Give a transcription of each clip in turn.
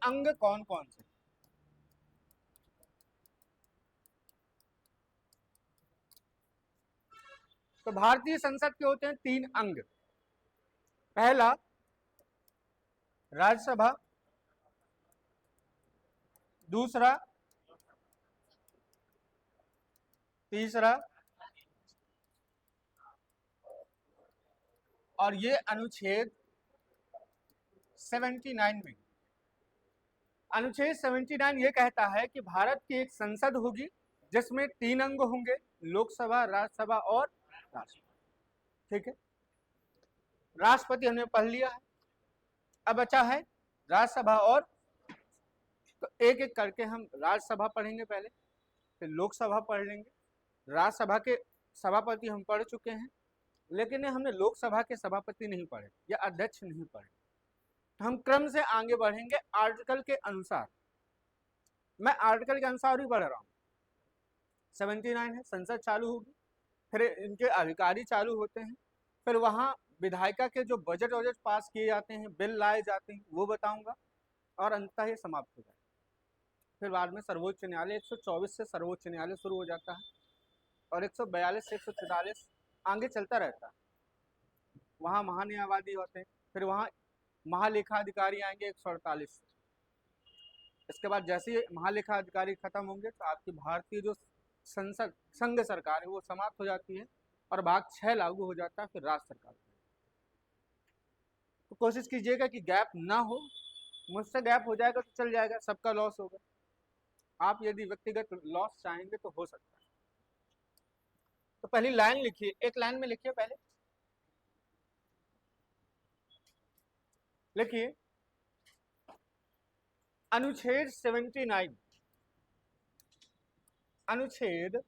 अंग कौन कौन से? तो भारतीय संसद के होते हैं 3 अंग। पहला राज्यसभा, दूसरा, तीसरा, और ये अनुच्छेद 79 में, अनुच्छेद 79 ये कहता है कि भारत की एक संसद होगी जिसमें 3 अंग होंगे, लोकसभा, राज्यसभा और राष्ट्रपति। ठीक है, राष्ट्रपति हमने पढ़ लिया है, अब बचा है राज्यसभा और, तो एक एक करके हम राज्यसभा पढ़ेंगे पहले, फिर लोकसभा पढ़ लेंगे। राज्यसभा के सभापति हम पढ़ चुके हैं, लेकिन हमने लोकसभा के सभापति नहीं पढ़े या अध्यक्ष नहीं पढ़े। हम क्रम से आगे बढ़ेंगे आर्टिकल के अनुसार। मैं आर्टिकल के अनुसार ही पढ़ रहा हूँ। 79 है, संसद चालू होगी, फिर इनके अधिकारी चालू होते हैं, फिर वहाँ विधायिका के जो बजट वजट पास किए जाते हैं, बिल लाए जाते हैं, वो बताऊंगा, और अंततः ये समाप्त हो जाएगा। फिर बाद में सर्वोच्च न्यायालय 124 से सर्वोच्च न्यायालय शुरू हो जाता है, और 142 से 144 आगे चलता रहता है। वहाँ महान्यायवादी होते हैं, फिर वहाँ महालेखा अधिकारी आएंगे 148 से। इसके बाद जैसे ही महालेखा अधिकारी खत्म होंगे तो आपकी भारतीय जो संसद संघ सरकार है वो समाप्त हो जाती है, और भाग 6 लागू हो जाता है, फिर राज्य सरकार। तो कोशिश कीजिएगा कि गैप ना हो, मुझसे गैप हो जाएगा तो चल जाएगा, सबका लॉस होगा। आप यदि व्यक्तिगत लॉस चाहेंगे तो हो सकता है। तो पहली लाइन लिखिए, एक लाइन में लिखिए, पहले लिखिए अनुच्छेद 79, अनुच्छेद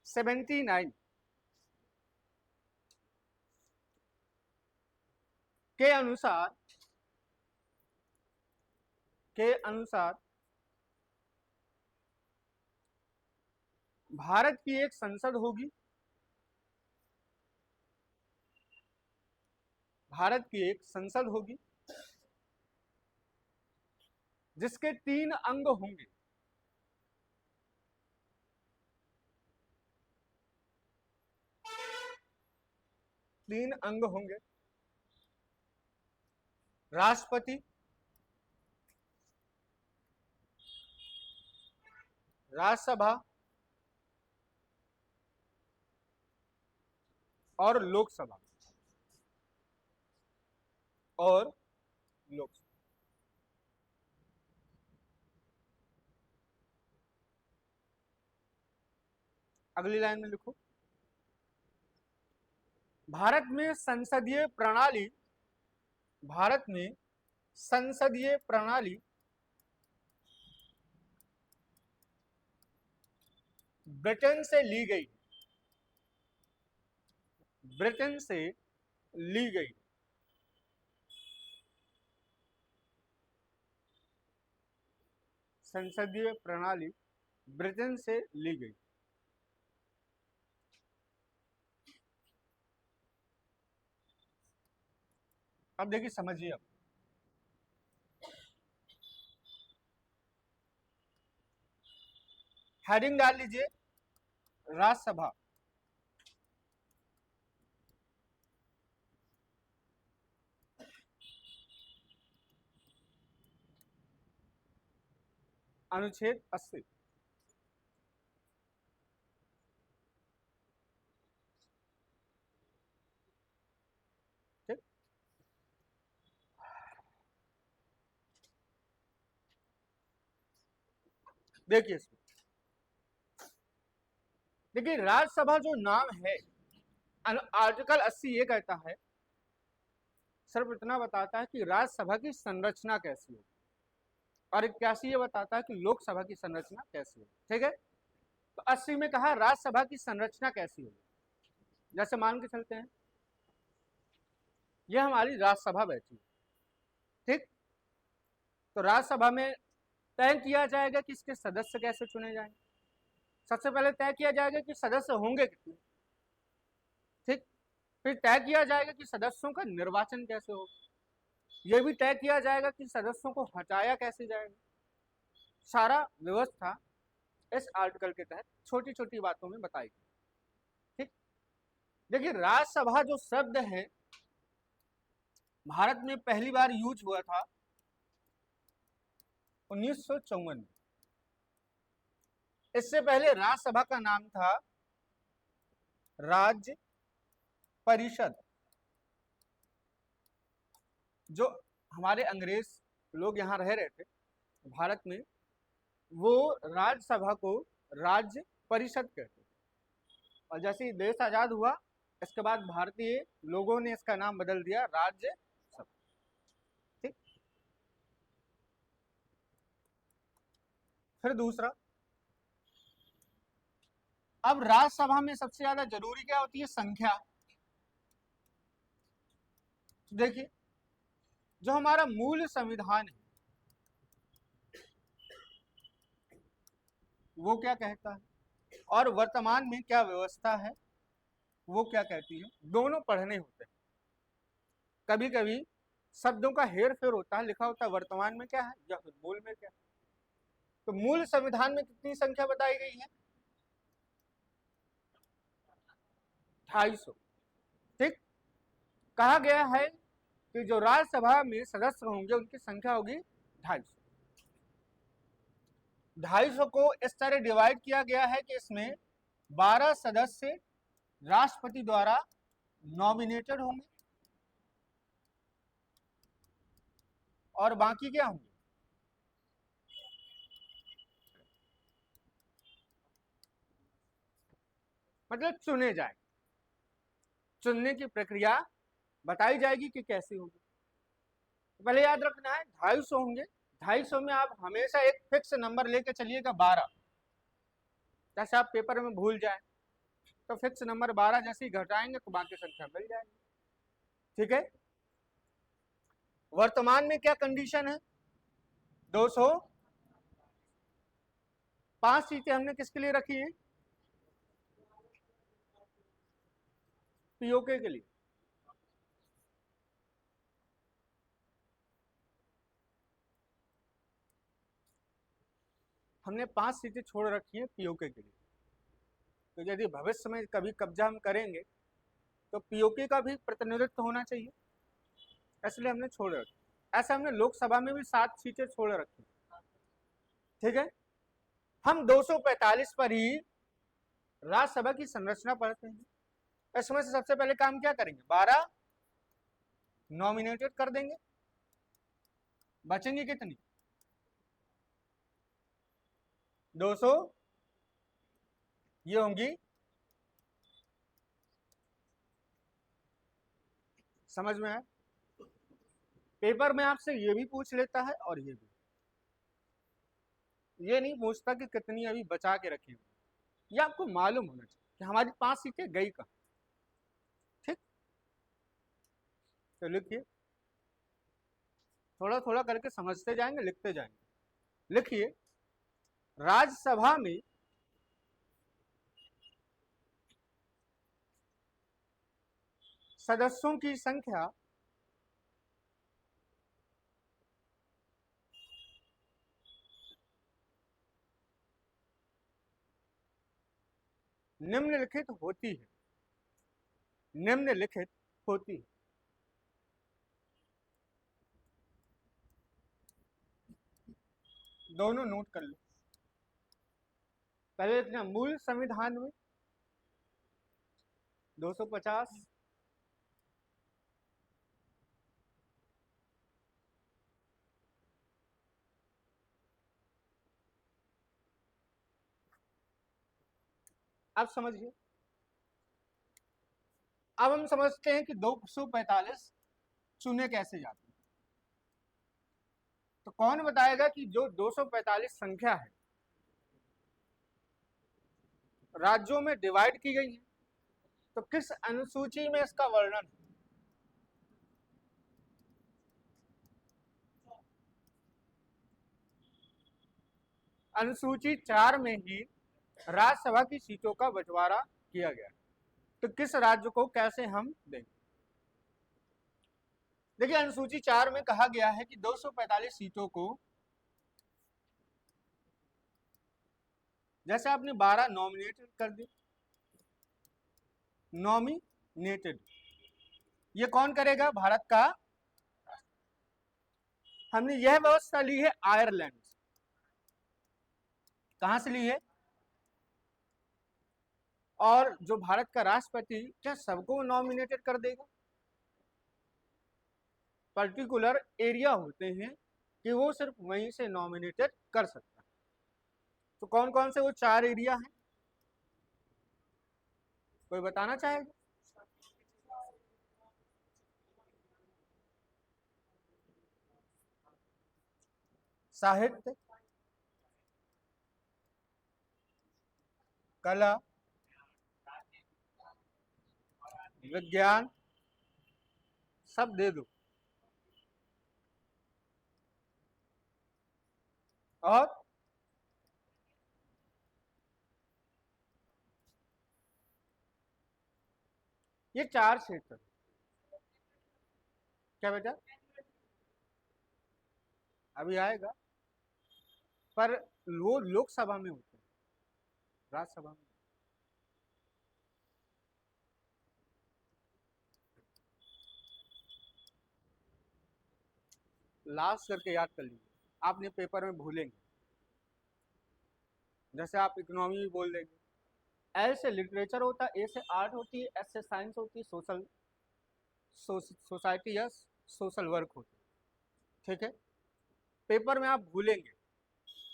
79 के अनुसार भारत की एक संसद होगी, भारत की एक संसद होगी जिसके 3 अंग होंगे। तीन अंग होंगे, राष्ट्रपति, राज्यसभा और लोकसभा, और लोकसभा। अगली लाइन में लिखो, भारत में संसदीय प्रणाली, भारत में संसदीय प्रणाली ब्रिटेन से ली गई, ब्रिटेन से ली गई। संसदीय प्रणाली ब्रिटेन से ली गई। अब देखिए, समझिए, अब हेडिंग डाल लीजिए राज्यसभा, अनुच्छेद 80। ठीक, देखिए इसमें, देखिए राज्यसभा जो नाम है, आर्टिकल 80 ये कहता है, सिर्फ इतना बताता है कि राज्यसभा की संरचना कैसी होगी, और 81 ये बताता है कि लोकसभा की संरचना कैसी होगी। ठीक है, तो 80 में कहा राज्यसभा की संरचना कैसी होगी। जैसे मान के चलते हैं यह हमारी राज्यसभा बैठी है, ठीक, तो राज्यसभा में तय किया जाएगा कि इसके सदस्य कैसे चुने जाएंगे। सबसे पहले तय किया जाएगा कि सदस्य होंगे कितने, ठीक, फिर तय किया जाएगा कि सदस्यों का निर्वाचन कैसे होगा, यह भी तय किया जाएगा कि सदस्यों को हटाया कैसे जाएगा। सारा व्यवस्था इस आर्टिकल के तहत छोटी छोटी बातों में बताई गई। ठीक, देखिए राज्यसभा जो शब्द है भारत में पहली बार यूज हुआ था 1954 में। इससे पहले राज्यसभा का नाम था राज्य परिषद। जो हमारे अंग्रेज लोग यहाँ रह रहे थे भारत में, वो राज्यसभा को राज्य परिषद कहते थे। और जैसे ही देश आजाद हुआ इसके बाद भारतीय लोगों ने इसका नाम बदल दिया राज्यसभा। ठीक, फिर दूसरा, अब राज्यसभा में सबसे ज्यादा जरूरी क्या होती है? संख्या। तो देखिए जो हमारा मूल संविधान है वो क्या कहता है और वर्तमान में क्या व्यवस्था है वो क्या कहती है, दोनों पढ़ने होते हैं। कभी कभी शब्दों का हेर फेर होता है, लिखा होता है वर्तमान में क्या है या फिर मूल में क्या है। तो मूल संविधान में कितनी संख्या बताई गई है? 250। ठीक, कहा गया है कि जो राज्यसभा में सदस्य होंगे उनकी संख्या होगी 250। 250 को इस तरह डिवाइड किया गया है कि इसमें 12 सदस्य राष्ट्रपति द्वारा नॉमिनेटेड होंगे और बाकी क्या होंगे? मतलब चुने जाए। चुनने की प्रक्रिया बताई जाएगी कि कैसे होगी। पहले याद रखना है 250 होंगे। 250 में आप हमेशा एक फिक्स नंबर लेके चलिएगा 12। जैसे आप पेपर में भूल जाए तो फिक्स नंबर 12 जैसे ही घटाएंगे तो बाकी संख्या मिल जाएगी। ठीक है, वर्तमान में क्या कंडीशन है? 200। 5 सीटें हमने किसके लिए रखी हैं? पीओके के लिए। हमने 5 सीटें छोड़ रखी हैं पीओके के लिए। तो यदि भविष्य में कभी कब्जा हम करेंगे तो पीओके का भी प्रतिनिधित्व होना चाहिए, इसलिए हमने छोड़ रखी। ऐसा हमने लोकसभा में भी 7 सीटें छोड़ रखी। ठीक है, हम 245 पर ही राज्यसभा की संरचना पढ़ते हैं। इसमें से सबसे पहले काम क्या करेंगे? 12 नॉमिनेटेड कर देंगे। बचेंगे कितनी? 200। ये होंगी, समझ में है? पेपर में आपसे ये भी पूछ लेता है और ये भी। ये नहीं पूछता कि कितनी अभी बचा के रखी हुई। ये आपको मालूम होना चाहिए कि हमारी 5 सीटें गई कहां। ठीक, तो लिखिए, थोड़ा थोड़ा करके समझते जाएंगे, लिखते जाएंगे। लिखिए, राज्यसभा में सदस्यों की संख्या निम्नलिखित होती है। निम्नलिखित होती है। दोनों नोट कर लो। पहले लिखना मूल संविधान में 250, आप समझिए। अब हम समझते हैं कि 245 चुने कैसे जाते हैं। तो कौन बताएगा कि जो 245 संख्या है राज्यों में डिवाइड की गई है, तो किस अनुसूची में इसका वर्णन है? अनुसूची 4 में ही राज्यसभा की सीटों का बंटवारा किया गया। तो किस राज्य को कैसे हम देंगे? देखिए अनुसूची 4 में कहा गया है कि 245 सीटों को, जैसे आपने 12 नॉमिनेटेड कर दी, नॉमिनेटेड, ये कौन करेगा? भारत का। हमने यह व्यवस्था ली है आयरलैंड से। कहां से ली है? और जो भारत का राष्ट्रपति क्या सबको नॉमिनेटेड कर देगा? पर्टिकुलर एरिया होते हैं कि वो सिर्फ वहीं से नॉमिनेटेड कर सकता है। तो कौन कौन से वो 4 एरिया हैं, कोई बताना चाहेगा? साहित्य, कला, विज्ञान, सब दे दो, और ये 4 क्षेत्र। क्या बेटा? अभी आएगा, पर वो लोकसभा में होते हैं, राज्यसभा में। लास्ट करके याद कर लीजिए, आपने पेपर में भूलेंगे। जैसे आप इकोनॉमी भी बोल देंगे, एल से लिटरेचर होता है, ए से आर्ट होती है, एस से साइंस होती है, सोसाइटी या सोशल वर्क होती है। ठीक है, पेपर में आप भूलेंगे।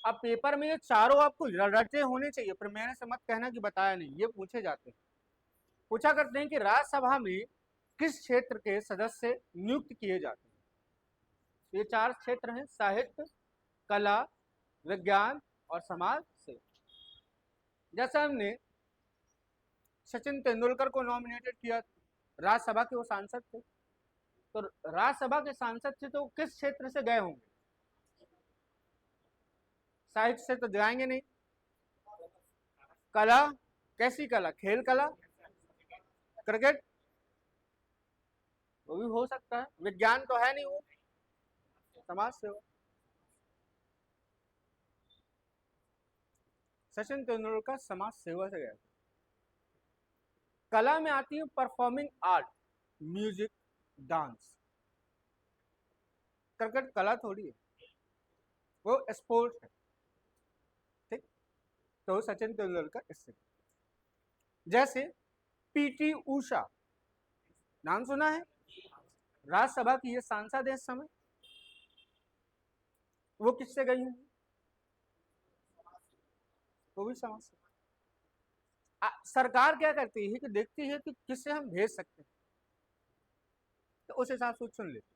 अब पेपर में ये चारों आपको रटे होने चाहिए, पर मैंने से मत कहना कि बताया नहीं, ये पूछे जाते हैं। पूछा करते हैं कि राज्यसभा में किस क्षेत्र के सदस्य नियुक्त किए जाते हैं। ये 4 क्षेत्र हैं, साहित्य, कला, विज्ञान और समाज सेवा। जैसे हमने सचिन तेंदुलकर को नॉमिनेटेड किया, राज्यसभा के वो सांसद थे, तो राज्यसभा के सांसद थे तो किस क्षेत्र से गए होंगे? साहित्य से तो जाएंगे नहीं। कला, कैसी कला? खेल कला, क्रिकेट, वो भी हो सकता है। विज्ञान तो है नहीं, वो समाज सेवा। सचिन तेंदुलकर समाज सेवा से गए। कला में आती है performing art, music, dance. Cricket कला थोड़ी है, वो स्पोर्ट है। ठीक, तो सचिन तेंदुलकर इससे। जैसे पीटी उषा, नाम सुना है, राज्यसभा की ये सांसद है इस समय, वो किससे गई होंगी? वो भी समाज से। सरकार क्या करती है कि देखती है कि किससे हम भेज सकते हैं, तो उस हिसाब से चुन लेते।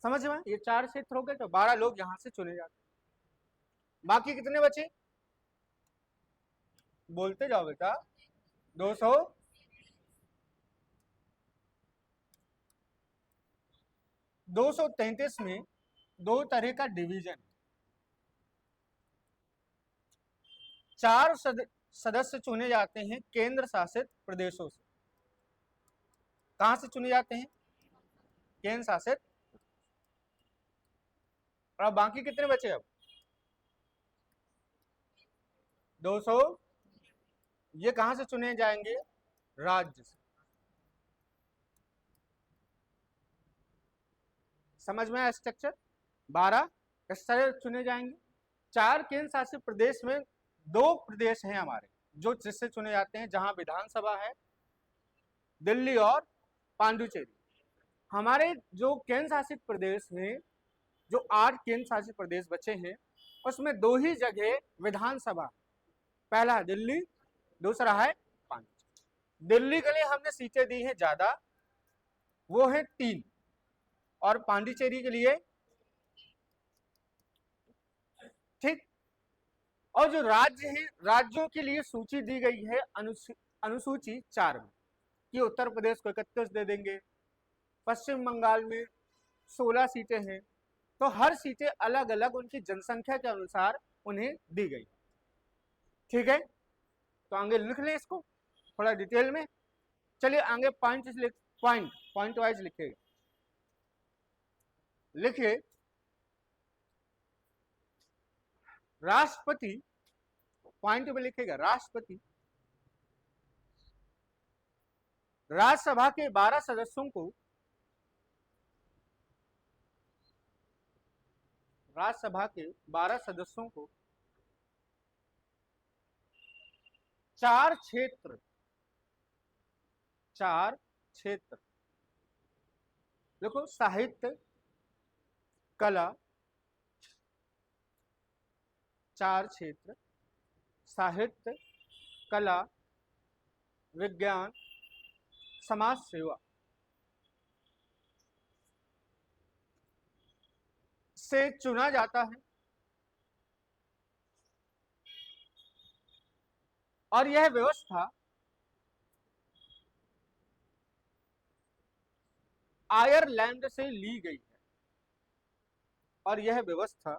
समझ में? ये 4 क्षेत्र हो गए, तो 12 लोग यहां से चुने जाते। बाकी कितने बचे? बोलते जाओ बेटा। 200, 233 में 2 तरह का डिवीजन। 4 सदस्य चुने जाते हैं केंद्र शासित प्रदेशों से। कहां से चुने जाते हैं? केंद्र शासित। और बाकी कितने बचे अब? 200, ये कहां से चुने जाएंगे? राज्य से। समझ में आया स्ट्रक्चर? 12 इस तरह चुने जाएंगे। 4 केंद्र शासित प्रदेश में 2 प्रदेश हैं हमारे जो जिससे चुने जाते हैं, जहां विधानसभा है, दिल्ली और पांडुचेरी। हमारे जो केंद्र शासित प्रदेश हैं, जो 8 केंद्र शासित प्रदेश बचे हैं, उसमें 2 ही जगह विधानसभा, पहला दिल्ली, दूसरा है पांडुचेरी। दिल्ली के लिए हमने सीटें दी हैं ज्यादा, वो है 3, और पांडिचेरी के लिए, ठीक। और जो राज्य हैं, राज्यों के लिए सूची दी गई है अनुसूची 4 में, कि उत्तर प्रदेश को 31 दे देंगे, पश्चिम बंगाल में 16 सीटें हैं, तो हर सीटें अलग अलग उनकी जनसंख्या के अनुसार उन्हें दी गई। ठीक है, तो आगे लिख लें इसको थोड़ा डिटेल में। चलिए आगे पॉइंट पॉइंट वाइज लिखेगा। लिखिए, राष्ट्रपति, पॉइंट में लिखेगा, राष्ट्रपति राज्यसभा के 12 सदस्यों को, राज्यसभा के 12 सदस्यों को चार क्षेत्र देखो, साहित्य, कला, 4 क्षेत्र, साहित्य, कला, विज्ञान, समाज सेवा से चुना जाता है, और यह व्यवस्था आयरलैंड से ली गई है, और यह व्यवस्था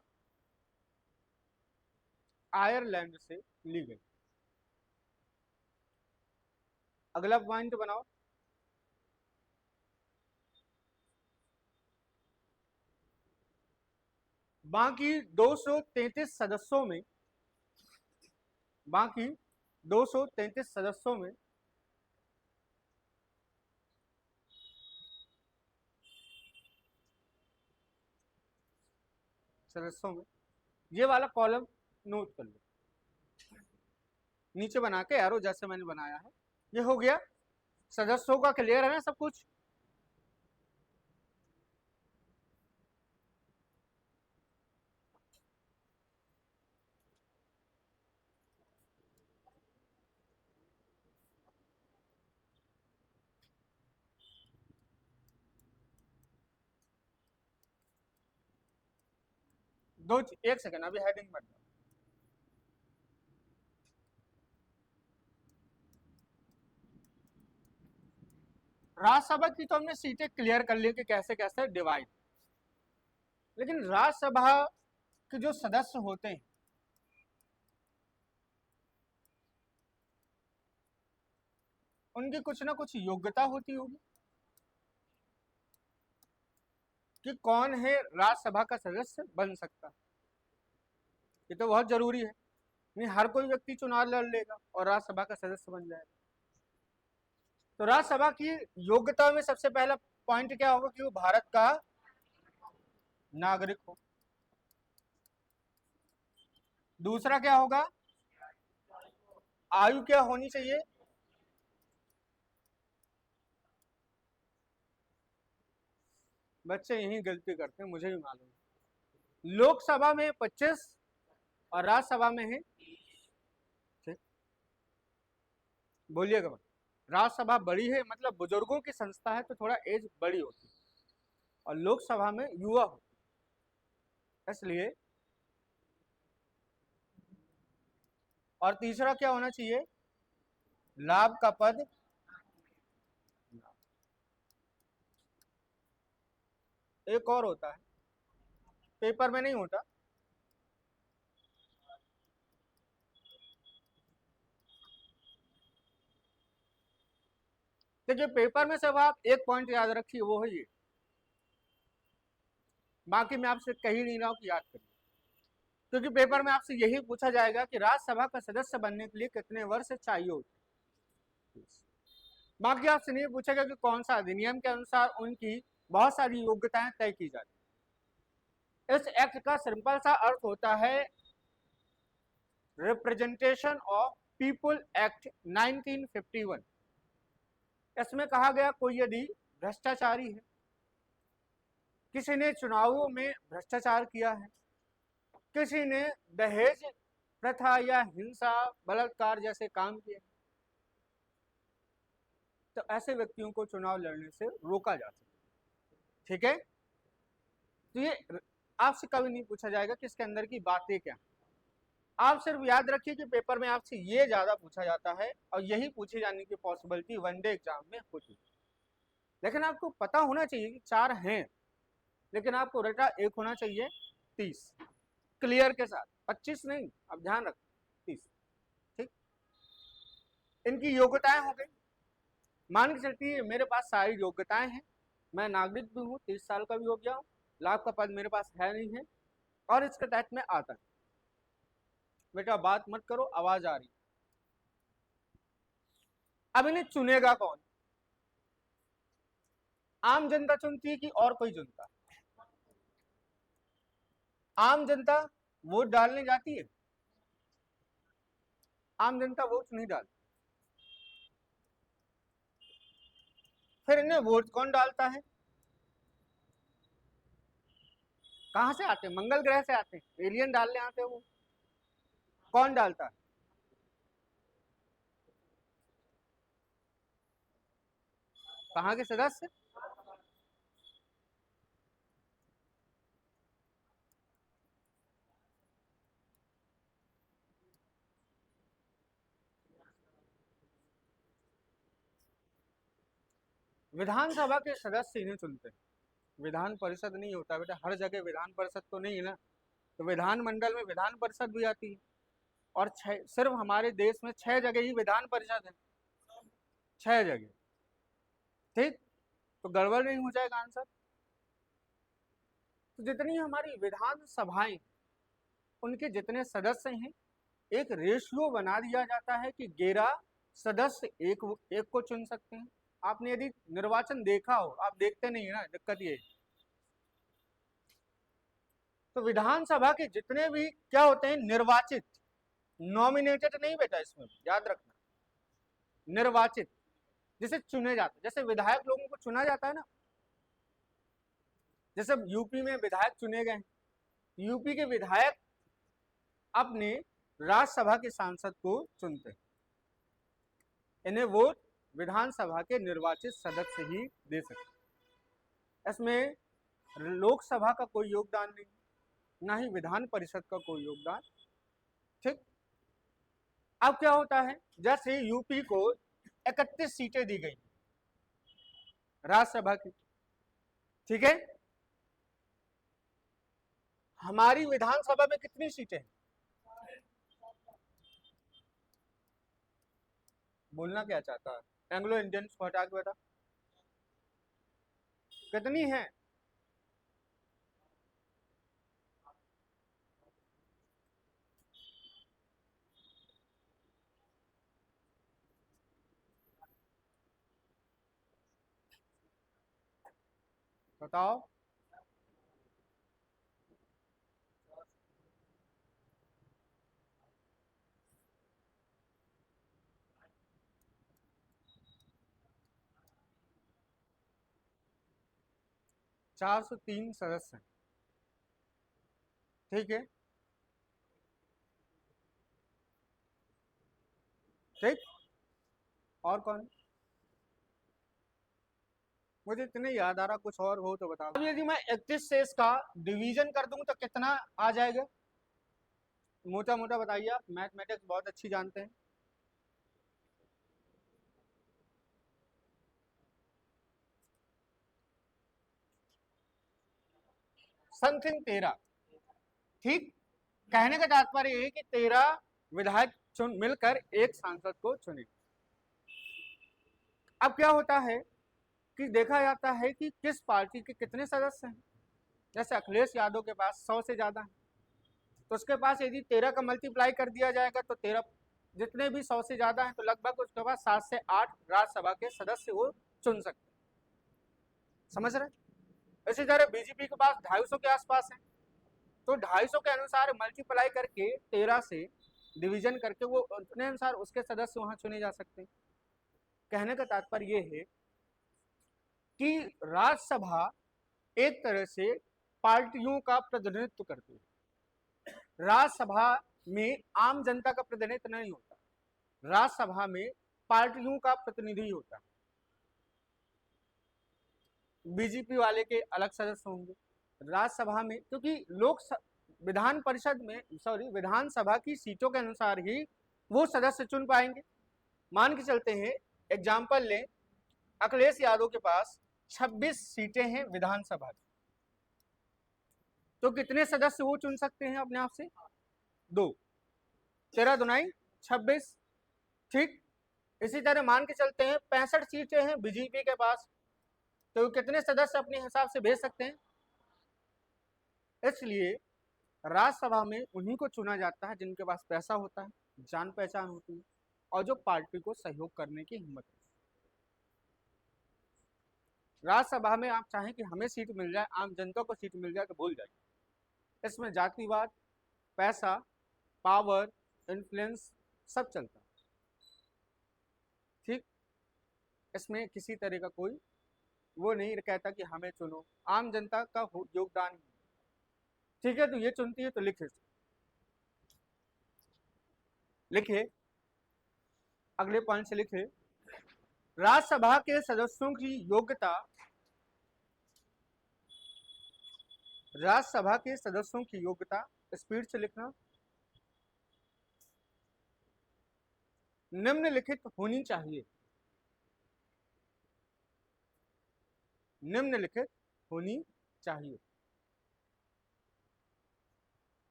आयरलैंड से ली गई। अगला पॉइंट बनाओ, बाकी 233 सदस्यों में, बाकी 233 सदस्यों में ये वाला कॉलम नोट कर लो, नीचे बना के एरो जैसे मैंने बनाया है। ये हो गया, सदस्यों का क्लियर है ना सब कुछ? एक सेकंड, अभी हेडिंग बन, राज्यसभा की तो हमने सीटें क्लियर कर ली कि कैसे कैसे डिवाइड, लेकिन राज्यसभा के जो सदस्य होते हैं उनकी कुछ ना कुछ योग्यता होती होगी कि कौन है राज्यसभा का सदस्य बन सकता है। ये तो बहुत जरूरी है, नहीं हर कोई व्यक्ति चुनाव लड़ लेगा और राज्यसभा का सदस्य बन जाएगा। तो राज्यसभा की योग्यता में सबसे पहला पॉइंट क्या होगा कि वो भारत का नागरिक हो। दूसरा क्या होगा, आयु क्या होनी चाहिए, बच्चे यही गलती करते हैं, मुझे भी मालूम है। लोकसभा में 25 और राज्यसभा में है, ठीक, बोलिएगा। राज्यसभा बड़ी है मतलब बुजुर्गों की संस्था है तो थोड़ा एज बड़ी होती है, और लोकसभा में युवा होती है, इसलिए। और तीसरा क्या होना चाहिए, लाभ का पद, एक और होता है, पेपर में नहीं होता, देखिए पेपर में सब आप एक पॉइंट याद रखिए, वो है ये, बाकी मैं आपसे कही नहीं रहा हूं कि याद करिए, क्योंकि पेपर में आपसे यही पूछा जाएगा कि राज्यसभा का सदस्य बनने के लिए कितने वर्ष चाहिए होते। बाकी आपसे नहीं पूछेगा कि कौन सा अधिनियम के अनुसार उनकी बहुत सारी योग्यताएं तय की जाती। इस एक्ट का सिंपल सा अर्थ होता है रिप्रेजेंटेशन ऑफ पीपुल एक्ट 1951। इसमें कहा गया कोई यदि भ्रष्टाचारी है, किसी ने चुनावों में भ्रष्टाचार किया है, किसी ने दहेज प्रथा या हिंसा बलात्कार जैसे काम किए, तो ऐसे व्यक्तियों को चुनाव लड़ने से रोका जा सकता है, ठीक है। तो ये आपसे कभी नहीं पूछा जाएगा कि इसके अंदर की बातें क्या, आप सिर्फ याद रखिए कि पेपर में आपसे ये ज्यादा पूछा जाता है और यही पूछे जाने की पॉसिबिलिटी वनडे एग्जाम में होती है। लेकिन आपको पता होना चाहिए कि 4 हैं, लेकिन आपको रटा एक होना चाहिए 30 क्लियर के साथ, 25 नहीं, आप ध्यान रखें 30, ठीक। इनकी योग्यताएं हो गई, मान के चलती है मेरे पास सारी योग्यताएं हैं, मैं नागरिक भी हूँ, 30 साल का भी हो गया हूँ, लाभ का पद मेरे पास है नहीं है और इसके तहत में आता है। बेटा बात मत करो, आवाज आ रही। अब इन्हें चुनेगा कौन? आम जनता चुनती है कि और कोई चुनता? आम जनता वोट डालने जाती है, आम जनता वोट नहीं डालती। फिर इन्हें वोट कौन डालता है? कहां से आते हैं? मंगल ग्रह से आते हैं, एलियन डालने आते हैं। वो कौन डालता है? कहां के सदस्य? विधानसभा के सदस्य इन्हें चुनते हैं। विधान परिषद नहीं होता बेटा, हर जगह विधान परिषद तो नहीं है ना, तो विधानमंडल में विधान परिषद भी आती है। और सिर्फ हमारे देश में 6 जगह ही विधान परिषद है, 6 जगह। ठीक, तो गड़बड़ नहीं हो जाएगा आंसर। तो जितनी हमारी विधान सभाएं, उनके जितने सदस्य हैं, एक रेशियो बना दिया जाता है कि 11 सदस्य एक को चुन सकते हैं। आपने यदि निर्वाचन देखा हो, आप देखते नहीं है ना, दिक्कत ये। तो विधानसभा के जितने भी क्या होते हैं, निर्वाचित, नॉमिनेटेड नहीं बेटा, इसमें याद रखना, निर्वाचित, जिसे चुने जाते, जैसे विधायक लोगों को चुना जाता है ना, जैसे यूपी में विधायक चुने गए, यूपी के विधायक अपने राज्यसभा के सांसद को चुनते, इन्हें वोट विधानसभा के निर्वाचित सदस्य ही दे सकते। इसमें लोकसभा का कोई योगदान नहीं, ना ही विधान परिषद का कोई योगदान। ठीक, अब क्या होता है, जैसे यूपी को 31 सीटें दी गई राज्यसभा की, ठीक है, हमारी विधानसभा में कितनी सीटें हैं? बोलना क्या चाहता है? एंग्लो इंडियंस को हटा के बेटा कितनी है? बताओ। 403 सदस्य हैं, ठीक है, ठीक। और कौन? मुझे इतने याद आ रहा, कुछ और हो तो बताओ। अब यदि मैं 31 से इसका डिवीजन कर दूं तो कितना आ जाएगा? मोटा मोटा बताइए, आप मैथमेटिक्स बहुत अच्छी जानते हैं। समथिंग 13, ठीक। कहने का तात्पर्य ये है कि 13 विधायक चुन मिलकर एक सांसद को चुने। अब क्या होता है कि देखा जाता है कि किस पार्टी के कितने सदस्य हैं। जैसे अखिलेश यादव के पास 100 से ज्यादा है, तो उसके पास यदि 13 का मल्टीप्लाई कर दिया जाएगा तो 13 जितने भी 100 से ज्यादा हैं, तो लगभग उसके पास 7 से 8 राज्यसभा के सदस्य वो चुन सकते हैं। समझ रहे? इसी तरह बीजेपी के पास 250 के आसपास है, तो 250 के अनुसार मल्टीप्लाई करके 13 से डिवीजन करके वो उतने अनुसार उसके सदस्य वहां चुने जा सकते हैं। कहने का तात्पर्य ये है कि राज्यसभा एक तरह से पार्टियों का प्रतिनिधित्व करती है। राज्यसभा में आम जनता का प्रतिनिधित्व नहीं होता, राज्यसभा में पार्टियों का प्रतिनिधि होता है। बीजेपी वाले के अलग सदस्य होंगे राज्यसभा में, क्योंकि विधान परिषद में, सॉरी, विधानसभा की सीटों के अनुसार ही वो सदस्य चुन पाएंगे। मान के चलते हैं, एग्जाम्पल लें, अखिलेश यादव के पास 26 सीटें हैं विधानसभा की, तो कितने सदस्य वो चुन सकते हैं अपने आप से? 2, 13 दुनाई 26, ठीक। इसी तरह मान के चलते हैं 65 सीटें हैं बीजेपी के पास, तो कितने सदस्य अपने हिसाब से भेज सकते हैं? इसलिए राज्यसभा में उन्हीं को चुना जाता है जिनके पास पैसा होता है, जान पहचान होती है और जो पार्टी को सहयोग करने की हिम्मत है। राज्यसभा में आप चाहें कि हमें सीट मिल जाए, आम जनता को सीट मिल जाए तो भूल जाइए। इसमें जातिवाद, पैसा, पावर, इन्फ्लुएंस सब चलता है। ठीक, इसमें किसी तरह का कोई वो नहीं कहता कि हमें चुनो, आम जनता का योगदान। ठीक है, तो ये चुनती है तो लिखे अगले पॉइंट से लिखे, राज्यसभा के सदस्यों की योग्यता, राज्यसभा के सदस्यों की योग्यता, स्पीड से लिखना, निम्नलिखित होनी चाहिए, निम्नलिखित होनी चाहिए।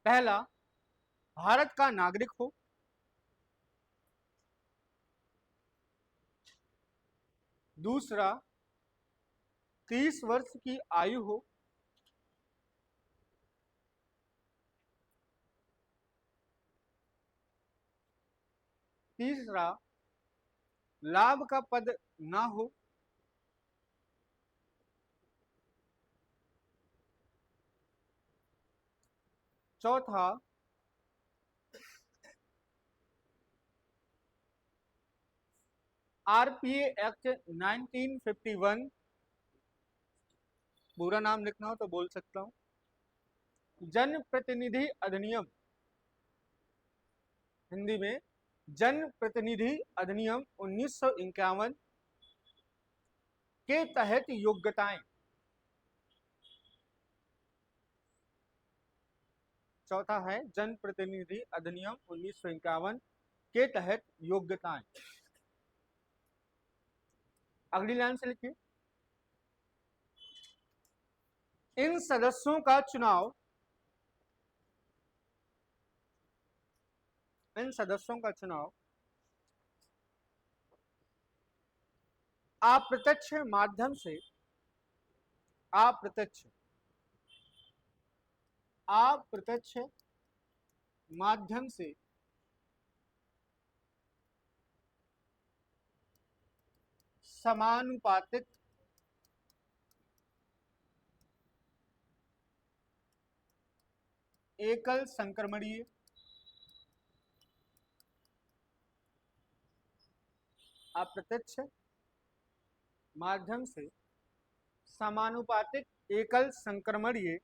पहला, भारत का नागरिक हो। दूसरा, 30 वर्ष की आयु हो। तीसरा, लाभ का पद ना हो। चौथा, आरपीए एक्ट 1951, पूरा नाम लिखना हो तो बोल सकता हूं, जन प्रतिनिधि अधिनियम, हिंदी में जन प्रतिनिधि अधिनियम 1951 के तहत योग्यताएं। चौथा है जन प्रतिनिधि अधिनियम 1951 के तहत योग्यताएं। अगली लाइन से लिखिए, इन सदस्यों का चुनाव, इन सदस्यों का चुनाव अप्रत्यक्ष माध्यम से, अप्रत्यक्ष अप्रत्यक्ष माध्यम से समानुपातिक एकल संक्रमणीय, अप्रत्यक्ष माध्यम से समानुपातिक एकल संक्रमणीय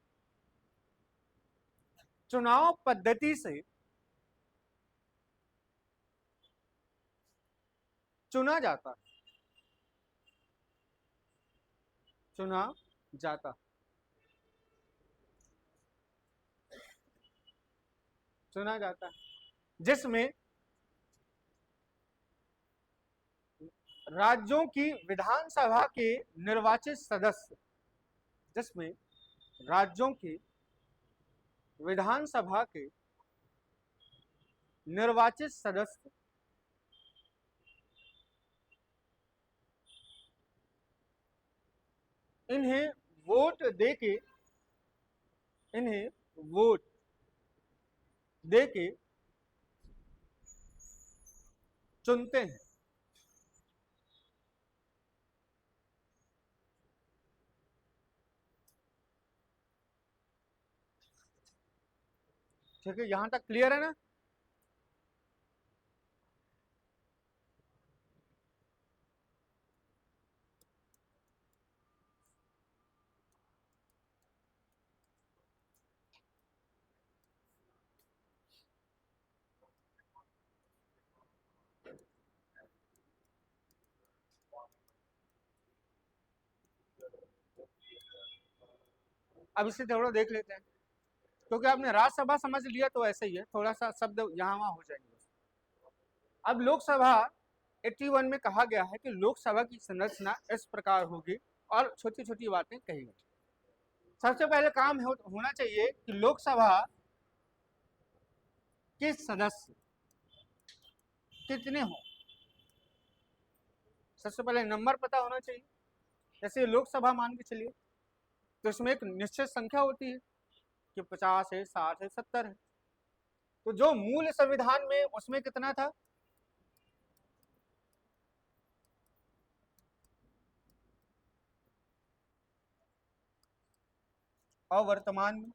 चुनाव पद्धति से चुना जाता है, चुना जाता, चुना जाता है, जिसमें राज्यों की विधानसभा के निर्वाचित सदस्य, जिसमें राज्यों की विधानसभा के निर्वाचित सदस्य इन्हें वोट देके, इन्हें वोट देके चुनते हैं। ठीक है, यहां तक क्लियर है ना? अब इसे थोड़ा देख लेते हैं, क्योंकि आपने राज्यसभा समझ लिया तो ऐसे ही है, थोड़ा सा शब्द यहाँ वहां हो जाएंगे। अब लोकसभा 81 में कहा गया है कि लोकसभा की संरचना इस प्रकार होगी और छोटी छोटी बातें कही गई। सबसे पहले काम होना चाहिए कि लोकसभा के सदस्य कितने हों। सबसे पहले नंबर पता होना चाहिए। जैसे लोकसभा मान के चलिए, तो इसमें एक निश्चित संख्या होती है कि 50 है, 60 है, 70 है। तो जो मूल संविधान में उसमें कितना था? और वर्तमान में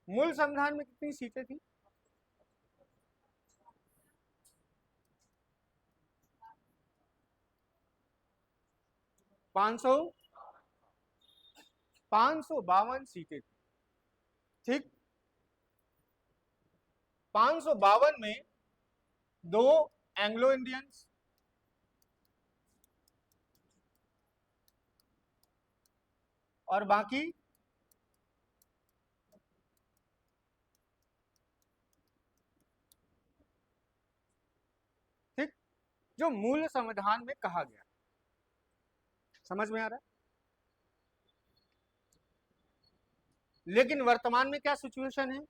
मूल संविधान में कितनी सीटें थी? 500 552 सीटें थी। ठीक, 552 में दो एंग्लो इंडियंस और बाकी ठीक, जो मूल संविधान में कहा गया। समझ में आ रहा है? लेकिन वर्तमान में क्या सिचुएशन है?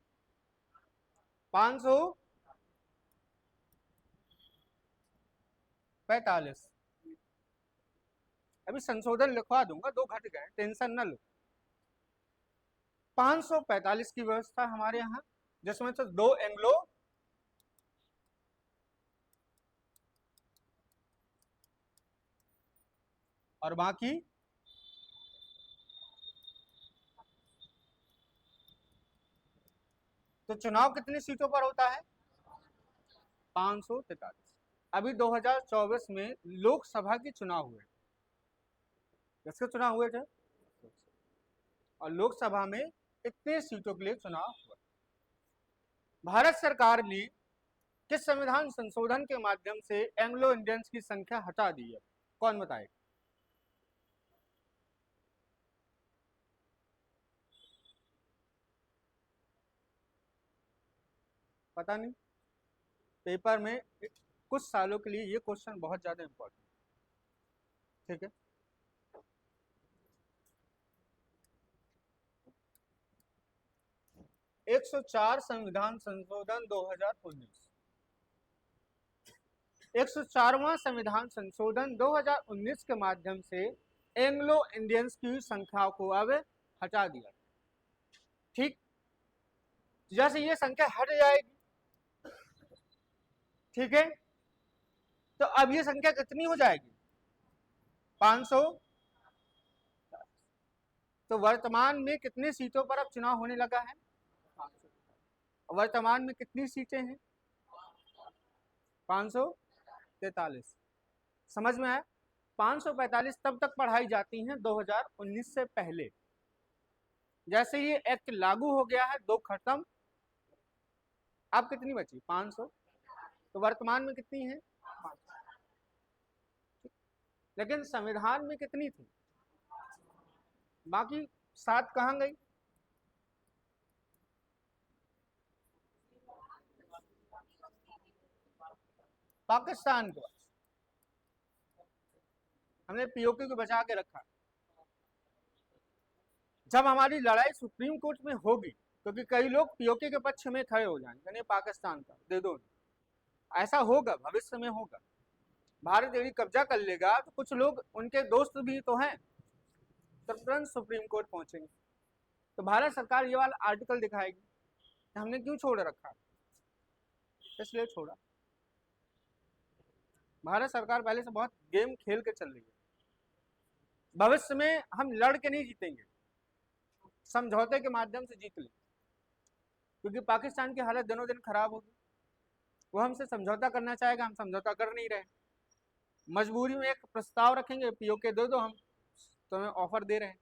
545। अभी संशोधन लिखवा दूंगा, 2 घट गए, टेंशन न लो। 545 की व्यवस्था हमारे यहाँ, जिसमें से 2 एंग्लो और बाकी तो चुनाव कितनी सीटों पर होता है? 543। अभी 2024 में लोकसभा के चुनाव हुए, किसके चुनाव हुए थे? और लोकसभा में कितने सीटों के लिए चुनाव हुआ? भारत सरकार ने किस संविधान संशोधन के माध्यम से एंग्लो इंडियंस की संख्या हटा दी है? कौन बताएगा? पता नहीं। पेपर में कुछ सालों के लिए ये क्वेश्चन बहुत ज्यादा इंपॉर्टेंट, ठीक है। 104 संविधान संशोधन 2019, 104वां संविधान संशोधन 2019 के माध्यम से एंग्लो इंडियंस की संख्या को अब हटा दिया। ठीक, जैसे ये संख्या हट जाएगी, ठीक है, तो अब ये संख्या कितनी हो जाएगी? 500। तो वर्तमान में कितनी सीटों पर अब चुनाव होने लगा है? 500। वर्तमान में कितनी सीटें हैं? 543। समझ में आया? 545 तब तक पढ़ाई जाती हैं 2019 से पहले। जैसे ये एक्ट लागू हो गया है, 2 खत्म, अब कितनी बची? 500। तो वर्तमान में कितनी है? 500। लेकिन संविधान में कितनी थी? बाकी 7 कहां गई? पाकिस्तान के पास। हमने पीओके को बचा के रखा। जब हमारी लड़ाई सुप्रीम कोर्ट में होगी, क्योंकि कई लोग पीओके के पक्ष में खड़े हो जाएंगे, नहीं पाकिस्तान का दे दो, ऐसा होगा, भविष्य में होगा। भारत यदि कब्जा कर लेगा तो कुछ लोग, उनके दोस्त भी तो हैं, तो तुरंत सुप्रीम कोर्ट पहुंचेंगे। तो भारत सरकार ये वाला आर्टिकल दिखाएगी कि हमने क्यों छोड़ रखा, इसलिए छोड़ा। भारत सरकार पहले से बहुत गेम खेल के चल रही है। भविष्य में हम लड़ के नहीं जीतेंगे, समझौते के माध्यम से जीत लेंगे, क्योंकि पाकिस्तान की हालत दिनों दिन खराब होगी। वो हमसे समझौता करना चाहेगा, हम समझौता कर नहीं रहे, मजबूरी में एक प्रस्ताव रखेंगे, पीओके दे दो, हम तुम्हें ऑफर दे रहे हैं,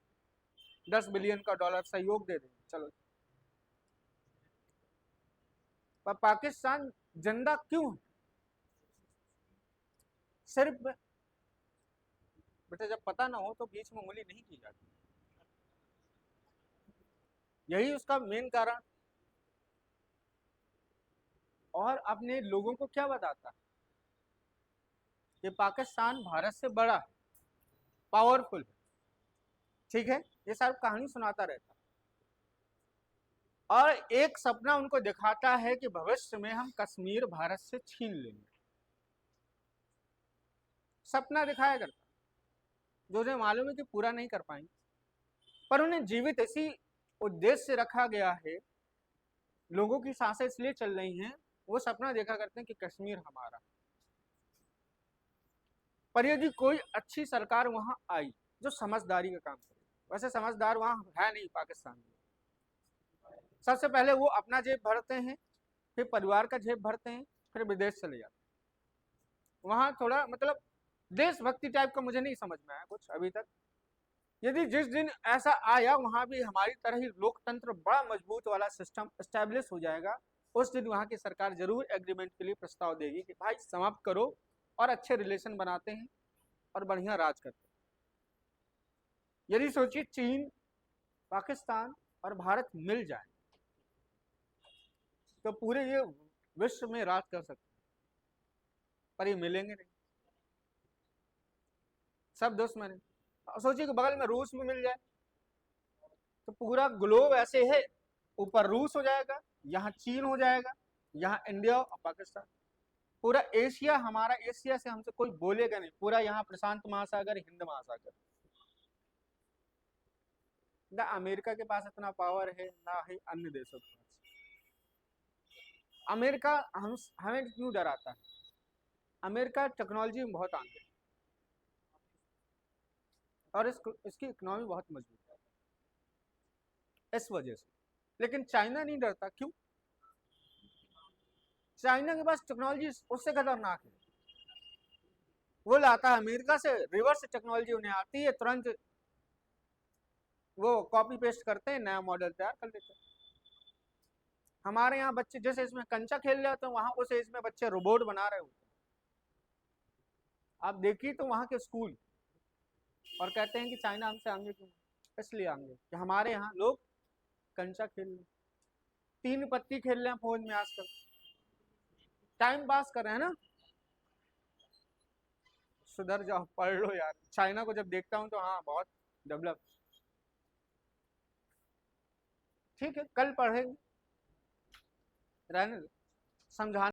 $10 बिलियन का सहयोग दे देंगे, चलो। पर पाकिस्तान जिंदा क्यों है? सिर्फ बेटा, जब पता ना हो तो बीच में उंगली नहीं की जाती, यही उसका मेन कारण। और अपने लोगों को क्या बताता है कि पाकिस्तान भारत से बड़ा है, पावरफुल है, ठीक है, ये सारी कहानी सुनाता रहता। और एक सपना उनको दिखाता है कि भविष्य में हम कश्मीर भारत से छीन लेंगे, सपना दिखाया करता, जो उन्हें मालूम है कि पूरा नहीं कर पाएंगे, पर उन्हें जीवित इसी उद्देश्य से रखा गया है, लोगों की सांसें इसलिए चल रही हैं, वो सपना देखा करते हैं कि कश्मीर हमारा। पर यदि कोई अच्छी सरकार वहां आई जो समझदारी का काम करे, वैसे समझदार वहां है नहीं पाकिस्तान में, सबसे पहले वो अपना जेब भरते हैं, फिर परिवार का जेब भरते हैं, फिर विदेश चले जाते हैं। वहां थोड़ा मतलब देशभक्ति टाइप का मुझे नहीं समझ में आया कुछ अभी तक। यदि जिस दिन ऐसा आया वहां भी हमारी तरह ही लोकतंत्र बड़ा मजबूत वाला सिस्टम एस्टेब्लिश हो जाएगा, उस दिन वहां की सरकार जरूर एग्रीमेंट के लिए प्रस्ताव देगी कि भाई समाप्त करो और अच्छे रिलेशन बनाते हैं और बढ़िया राज करते हैं। यदि सोचिए चीन, पाकिस्तान और भारत मिल जाए तो पूरे ये विश्व में राज कर सकते हैं, पर ये मिलेंगे नहीं, सब दुश्मन है। सोचिए कि बगल में रूस में मिल जाए तो पूरा ग्लोब ऐसे है, ऊपर रूस हो जाएगा, यहाँ चीन हो जाएगा, यहाँ इंडिया और पाकिस्तान, पूरा एशिया हमारा, एशिया से हमसे कोई बोलेगा नहीं, पूरा यहाँ प्रशांत महासागर, हिंद महासागर। ना अमेरिका के पास इतना पावर है, ना ही अन्य देशों के पास। अमेरिका हमें क्यों डराता है? अमेरिका टेक्नोलॉजी में बहुत आगे और इसकी इकोनॉमी बहुत मजबूत है, इस वजह से। लेकिन चाइना नहीं डरता, क्यों? चाइना के पास टेक्नोलॉजी उससे खतरनाक है, वो लाता है अमेरिका से, रिवर्स टेक्नोलॉजी उन्हें आती है, तुरंत वो कॉपी पेस्ट करते हैं, नया मॉडल तैयार कर लेते हैं। हमारे यहाँ बच्चे जैसे इसमें कंचा खेल रहे होते हैं, वहां उस एज में बच्चे रोबोट बना रहे होते हैं। आप देखिए तो वहां के स्कूल, और कहते हैं कि चाइना हमसे आगे क्यों? इसलिए आगे कि हमारे यहाँ लोग कंचा खेल रहे, 3 पत्ती खेल रहे हैं फोन में आजकल, टाइम पास कर रहे हैं ना। सुधर जाओ, पढ़ लो यार। चाइना को जब देखता हूँ तो हाँ बहुत डेवलप। ठीक है, कल पढ़ेंगे, रहने दो, समझाने